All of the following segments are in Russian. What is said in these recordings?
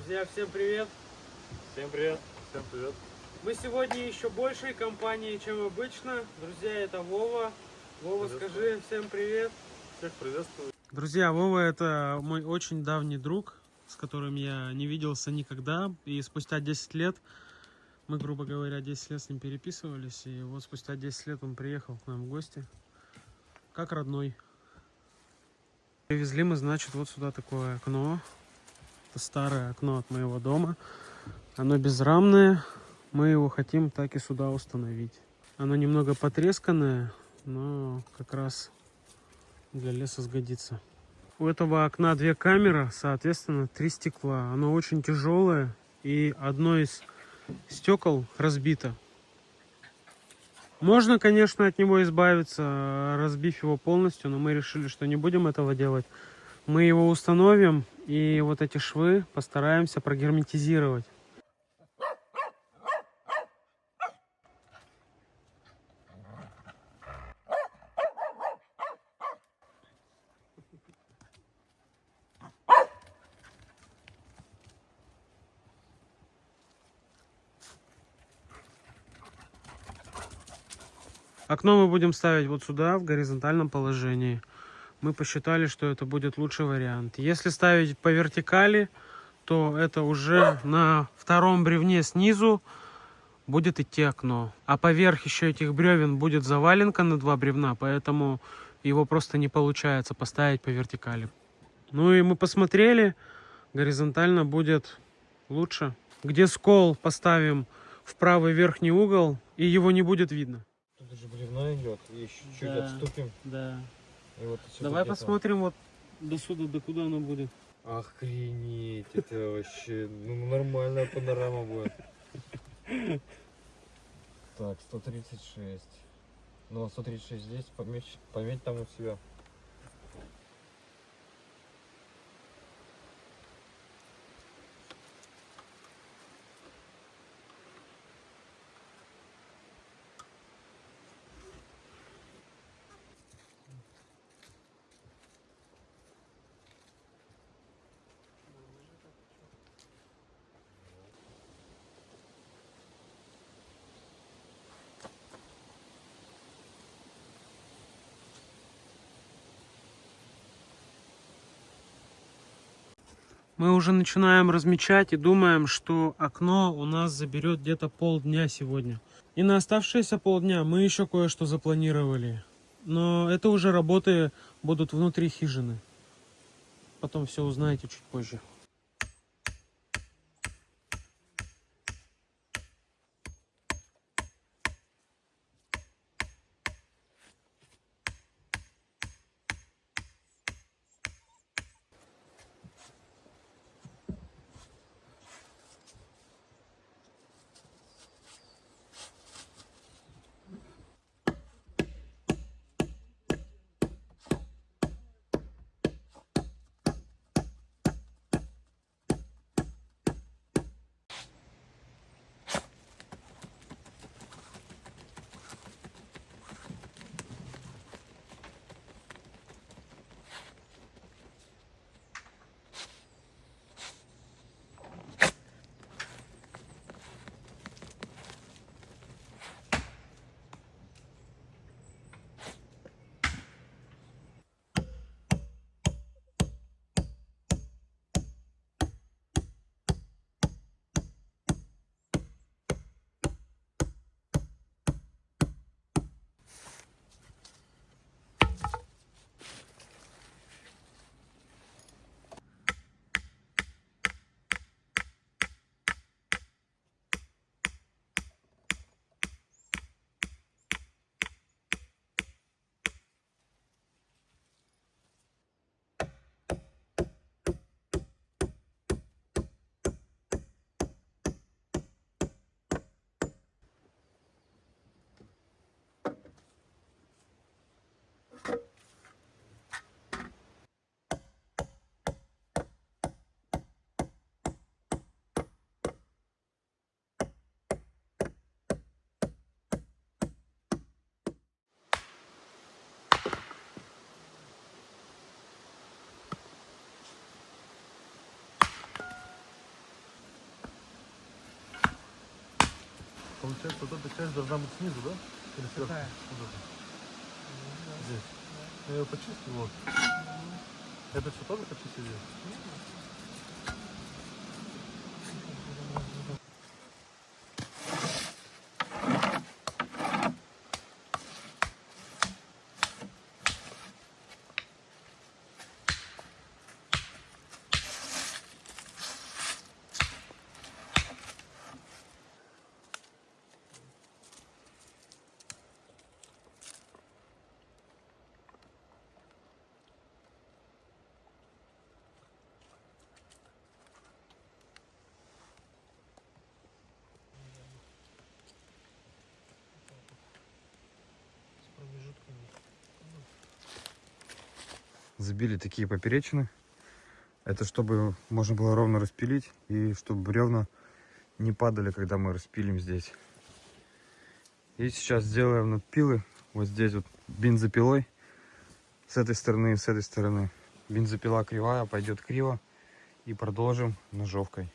Друзья, всем привет! Всем привет! Всем привет! Мы сегодня еще большей компанией, чем обычно. Друзья, это Вова. Вова, скажи всем привет! Всех приветствую! Друзья, Вова это мой очень давний друг, с которым я не виделся никогда. И спустя 10 лет, мы, грубо говоря, 10 лет с ним переписывались. И вот спустя 10 лет он приехал к нам в гости. Как родной. Привезли мы, значит, вот сюда такое окно. Это старое окно от моего дома. Оно безрамное. Мы его хотим так и сюда установить. Оно немного потресканное, но как раз для леса сгодится. У этого окна 2 камеры, соответственно 3 стекла. Оно очень тяжелое, и одно из стекол разбито. Можно, конечно, от него избавиться, разбив его полностью, но мы решили, что не будем этого делать. Мы его установим, и вот эти швы постараемся прогерметизировать. Окно мы будем ставить вот сюда, в горизонтальном положении. Мы посчитали, что это будет лучший вариант. Если ставить по вертикали, то это уже на втором бревне снизу будет идти окно. А поверх еще этих бревен будет заваленка на 2 бревна, поэтому его просто не получается поставить по вертикали. Ну и мы посмотрели, горизонтально будет лучше. Где скол поставим в правый верхний угол, и его не будет видно. Тут же бревно идет, и чуть-чуть отступим. Да. И вот Давай посмотрим вот до сюда, до куда оно будет. Охренеть, это вообще нормальная панорама будет. Так, 136. Ну, 136 здесь, пометь там у себя. Мы уже начинаем размечать и думаем, что окно у нас заберет где-то полдня сегодня. И на оставшиеся полдня мы еще кое-что запланировали. Но это уже работы будут внутри хижины. Потом все узнаете чуть позже. получается, вот эта часть должна быть снизу, да? Или сверху? Какая? Вот эта. Здесь. Я ее почистил, вот. Это все тоже почистили здесь? С промежутками. Забили такие поперечины. Это чтобы можно было ровно распилить и чтобы бревна не падали, когда мы распилим здесь. И сейчас сделаем надпилы вот здесь вот бензопилой. С этой стороны и с этой стороны. Бензопила кривая, пойдет криво. И продолжим ножовкой.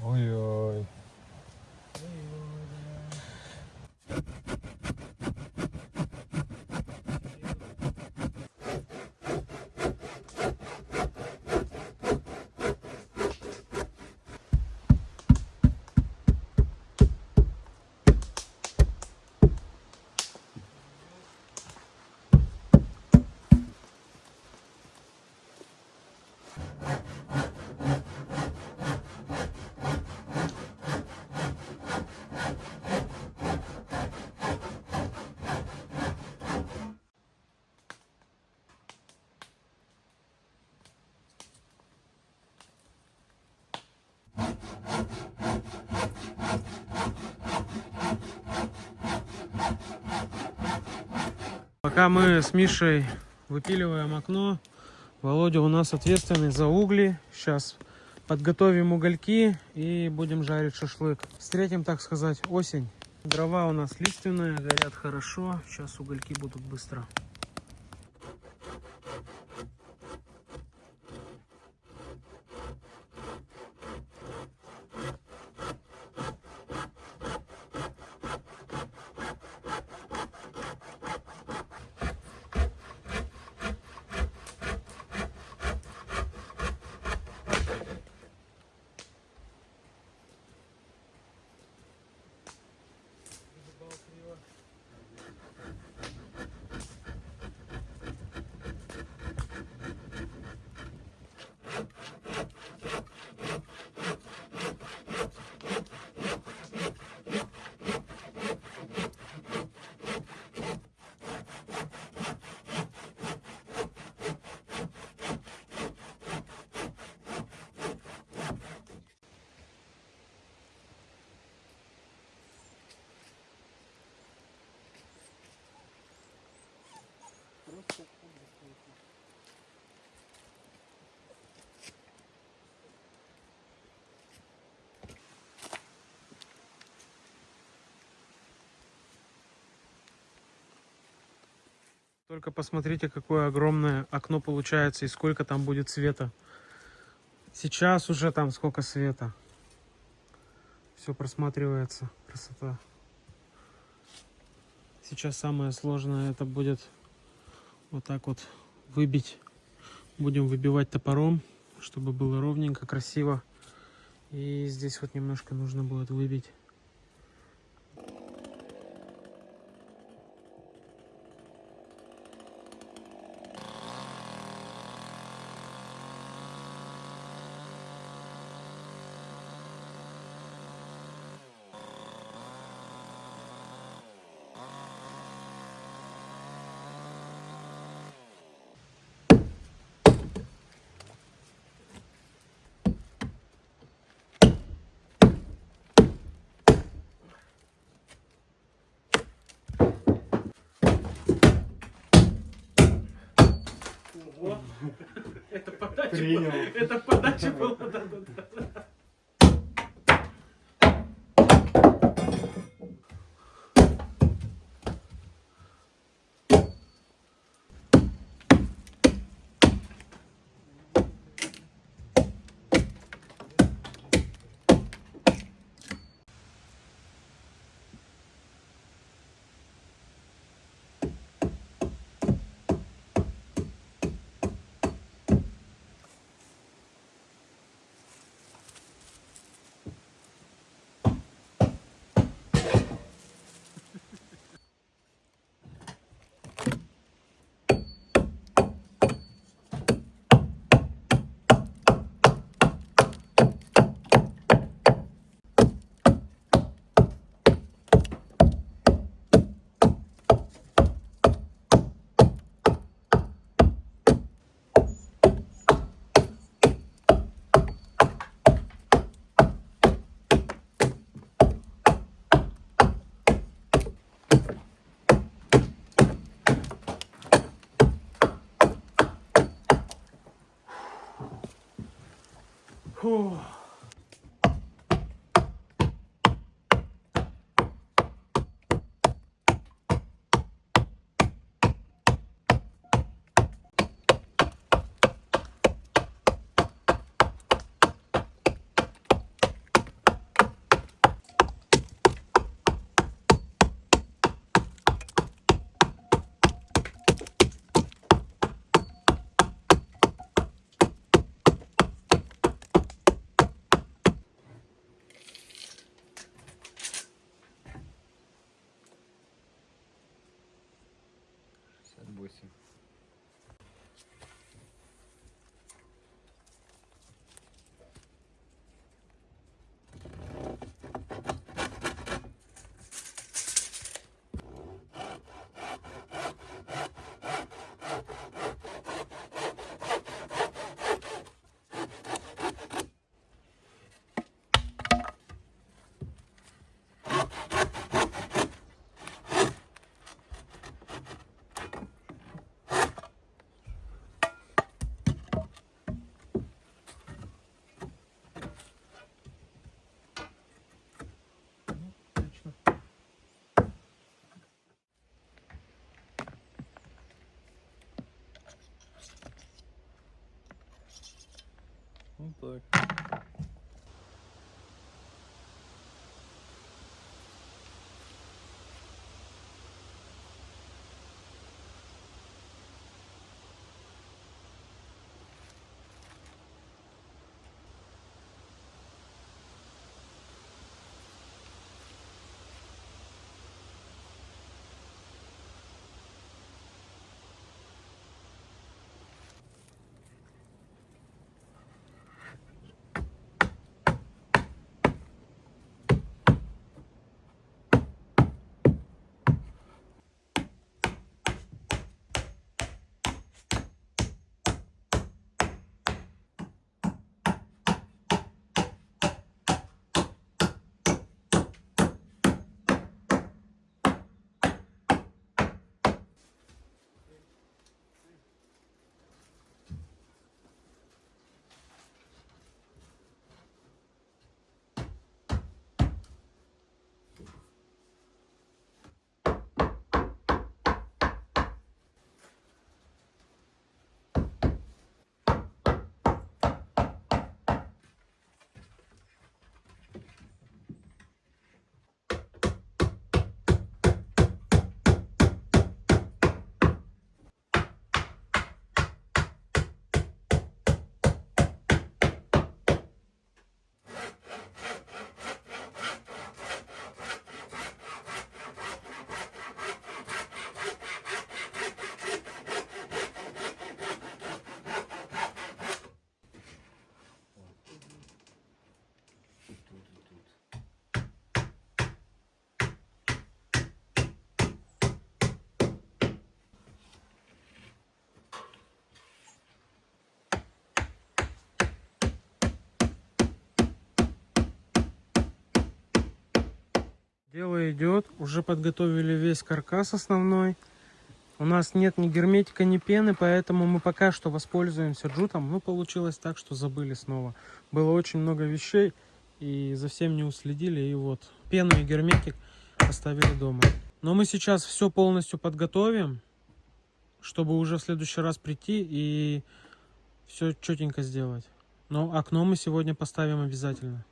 Ой-ой. Пока мы с Мишей выпиливаем окно, Володя у нас ответственный за угли. Сейчас подготовим угольки и будем жарить шашлык. Встретим, так сказать, осень. Дрова у нас лиственные, горят хорошо. Сейчас угольки будут быстро. Только посмотрите, какое огромное окно получается и сколько там будет света. Сейчас уже там сколько света. Все просматривается. Красота. Сейчас самое сложное это будет вот так вот выбить. Будем выбивать топором, чтобы было ровненько, красиво. И здесь вот немножко нужно будет выбить. Ого. Это подача Принял. Это подача была, да-да-да. Фу. Отлично. Вот так. Дело идет, уже подготовили весь каркас основной. У нас нет ни герметика, ни пены, поэтому мы пока что воспользуемся джутом. Ну, получилось так, что забыли снова. Было очень много вещей, и за всем не уследили. И вот пену и герметик оставили дома. Но мы сейчас все полностью подготовим, чтобы уже в следующий раз прийти и все четенько сделать. Но окно мы сегодня поставим обязательно.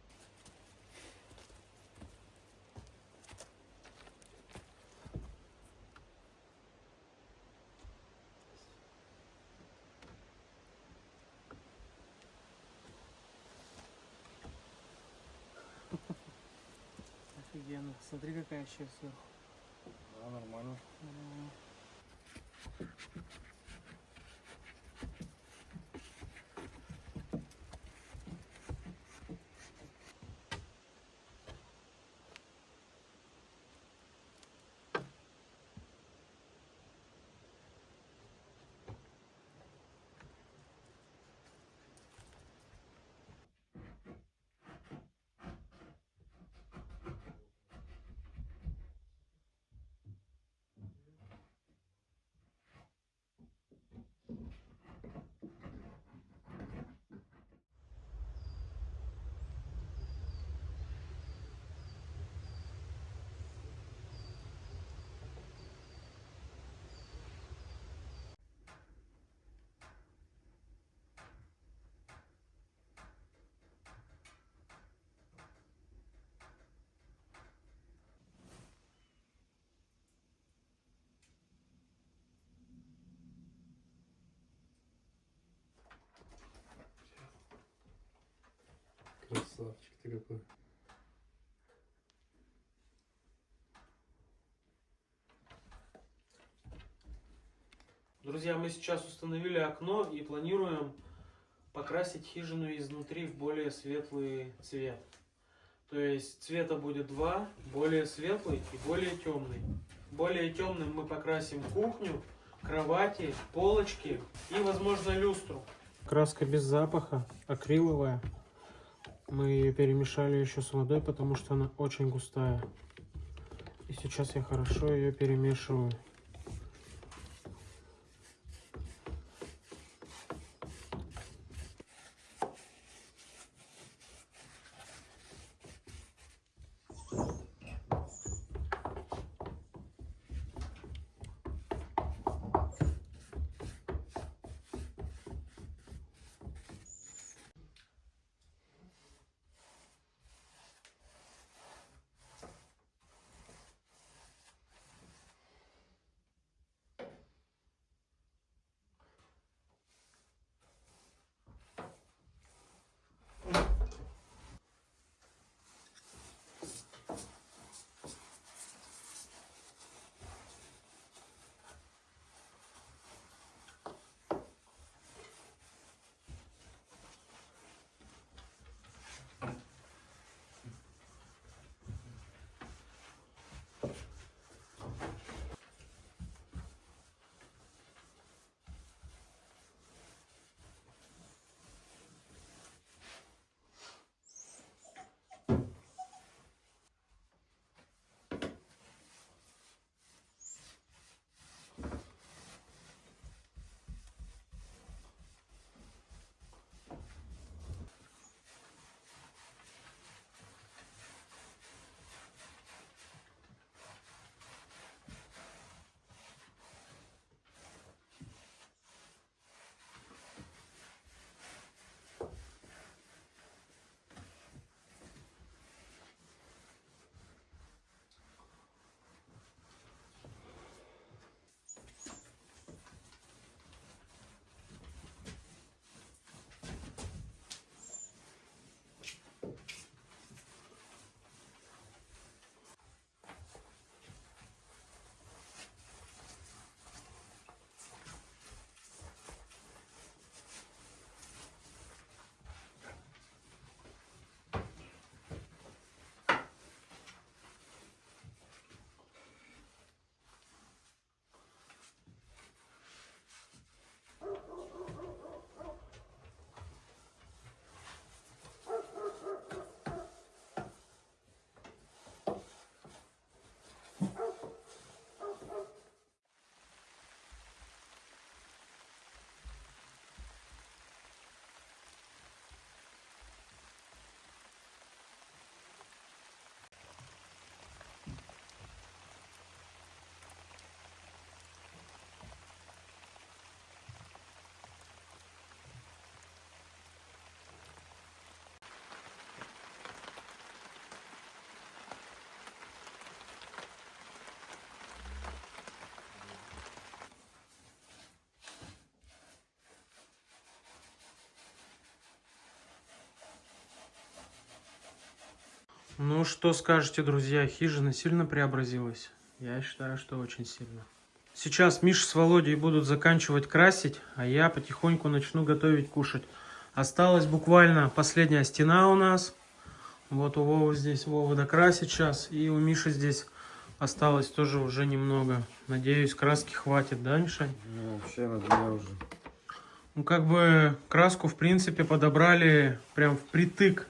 Офигенно. Смотри, какая еще сверху. Да, нормально. Красавчик ты какой. Друзья, мы сейчас установили окно и планируем покрасить хижину изнутри в более светлый цвет. То есть цвета будет два, более светлый и более темный. Более темным мы покрасим кухню, кровати, полочки и, возможно, люстру. Краска без запаха, акриловая. Мы ее перемешали еще с водой, потому что она очень густая. И сейчас я хорошо ее перемешиваю. Ну, что скажете, друзья, хижина сильно преобразилась? Я считаю, что очень сильно. Сейчас Миша с Володей будут заканчивать красить, а я потихоньку начну готовить кушать. Осталась буквально последняя стена у нас. Вот у Вовы здесь, Вова докрасит сейчас, и у Миши здесь осталось тоже уже немного. Надеюсь, краски хватит, да, Мишань? Ну, вообще надо меня уже. Ну, как бы краску, в принципе, подобрали прям впритык.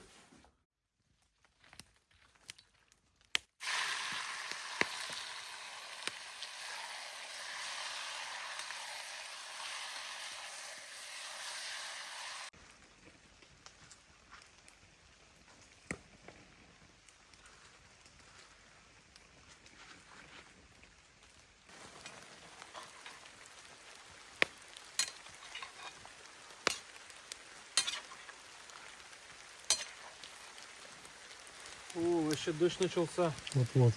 О, вообще дождь начался. Вот-вот.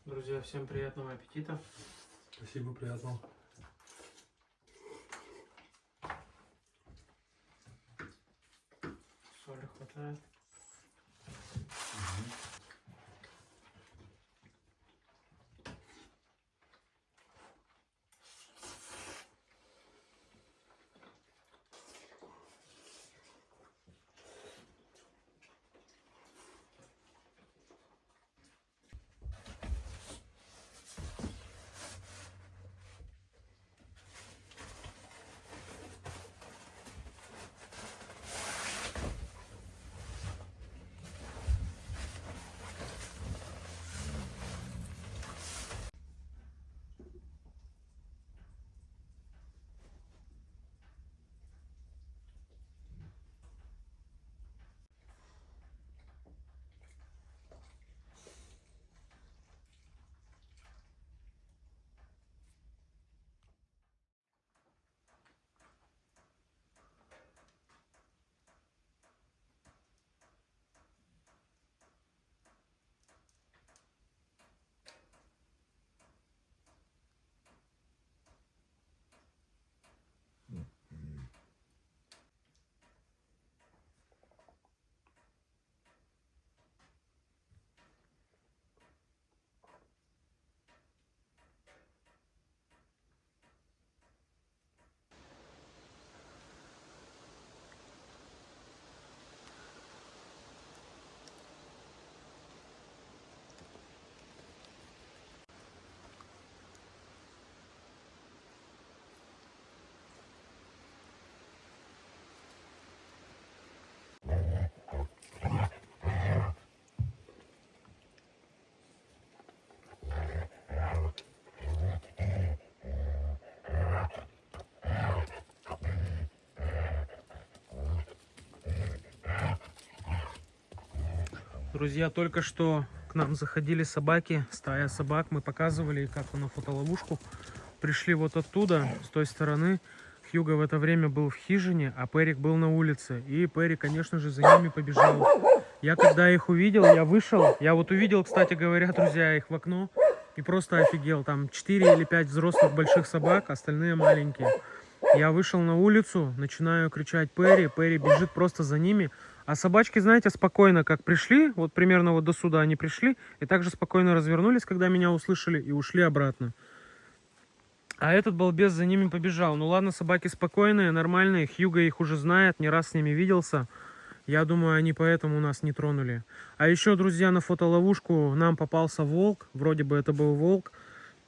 Друзья, всем приятного аппетита. Спасибо, приятно. Соли хватает. Друзья, только что к нам заходили собаки, стая собак. Мы показывали, как на фотоловушку. Пришли вот оттуда, с той стороны. Хьюго в это время был в хижине, а Перик был на улице. И Перри, конечно же, за ними побежал. Я когда их увидел, я вышел. Я вот увидел, кстати говоря, друзья, их в окно. И просто офигел. Там 4 или 5 взрослых больших собак, остальные маленькие. Я вышел на улицу, начинаю кричать Перри. Перри бежит просто за ними. А собачки, знаете, спокойно как пришли. Вот примерно вот до сюда они пришли. И также спокойно развернулись, когда меня услышали, и ушли обратно. А этот балбес за ними побежал. Ну ладно, собаки спокойные, нормальные. Хьюго их уже знает, не раз с ними виделся. Я думаю, они поэтому нас не тронули. А еще, друзья, на фотоловушку нам попался волк. Вроде бы это был волк.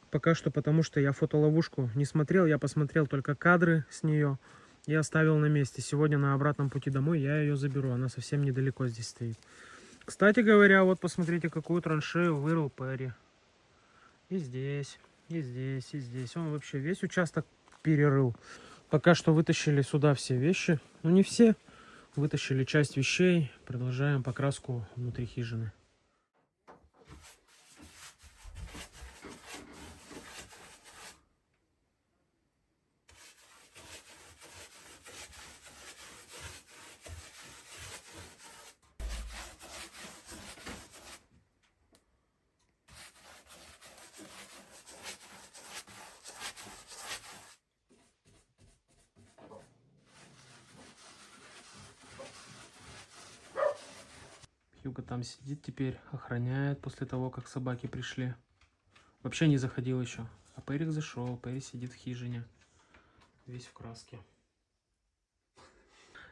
Пока что, потому что я фотоловушку не смотрел. Я посмотрел только кадры с нее и оставил на месте. Сегодня на обратном пути домой я ее заберу. Она совсем недалеко здесь стоит. Кстати говоря, вот посмотрите, какую траншею вырыл Перри. И здесь. И здесь, и здесь. Он вообще весь участок перерыл. Пока что вытащили сюда все вещи. Ну, не все. Вытащили часть вещей. Продолжаем покраску внутри хижины. Хьюго там сидит теперь, охраняет после того, как собаки пришли. Вообще не заходил еще. А Перик зашел, Перри сидит в хижине. Весь в краске.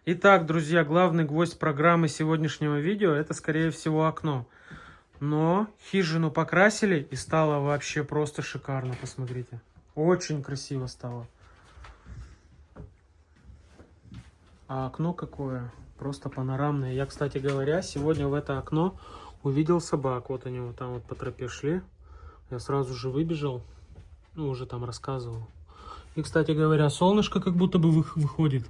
Итак, друзья, главный гвоздь программы сегодняшнего видео — это, скорее всего, окно. Но хижину покрасили, и стало вообще просто шикарно, посмотрите. Очень красиво стало. А окно какое? Просто панорамное. Я, кстати говоря, сегодня в это окно увидел собак. Вот они вот там вот по тропе шли. Я сразу же выбежал. Ну, уже там рассказывал. И, кстати говоря, солнышко как будто бы выходит.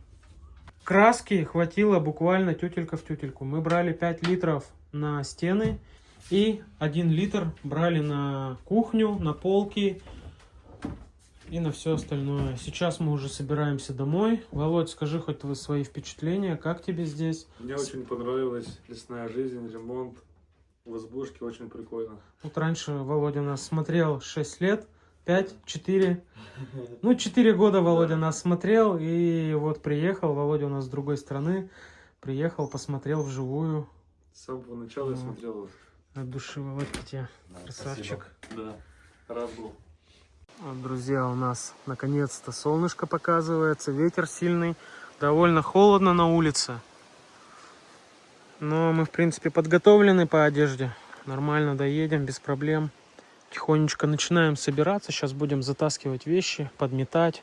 Краски хватило буквально тютелька в тютельку. Мы брали 5 литров на стены. И 1 литр брали на кухню, на полки и на все остальное. Сейчас мы уже собираемся домой. Володь, скажи хоть свои впечатления. Как тебе здесь? Мне очень понравилась лесная жизнь, ремонт в избушке, очень прикольно. Вот раньше Володя нас смотрел 6 лет, 5, 4. Ну, 4 года Володя нас смотрел. И вот приехал. Володя у нас с другой стороны. Приехал, посмотрел вживую. С самого начала я смотрел. От души, Володька, тебе. Да, Красавчик. спасибо. Да, рад был. Вот, друзья, у нас наконец-то солнышко показывается, ветер сильный, довольно холодно на улице. Но мы, в принципе, подготовлены по одежде. Нормально доедем, без проблем. Тихонечко начинаем собираться. Сейчас будем затаскивать вещи, подметать,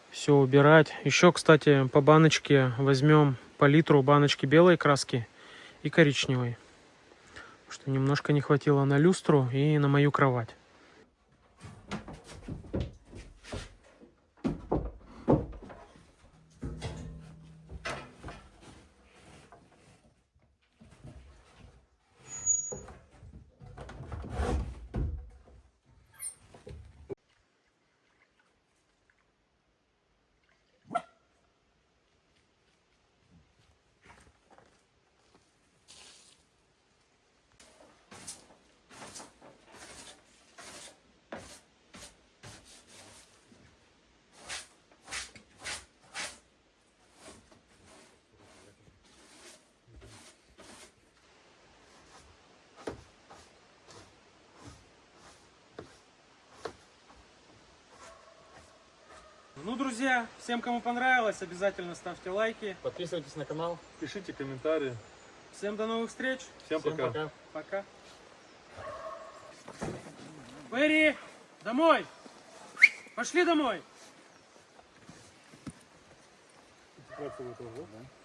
все убирать. Еще, кстати, по баночке возьмем по литру баночки белой краски и коричневой. Потому что немножко не хватило на люстру и на мою кровать. Ну, друзья, всем, кому понравилось, обязательно ставьте лайки. Подписывайтесь на канал. Пишите комментарии. Всем до новых встреч. Всем пока. Пока. Перри, домой. Пошли домой. Интеграция в это, да?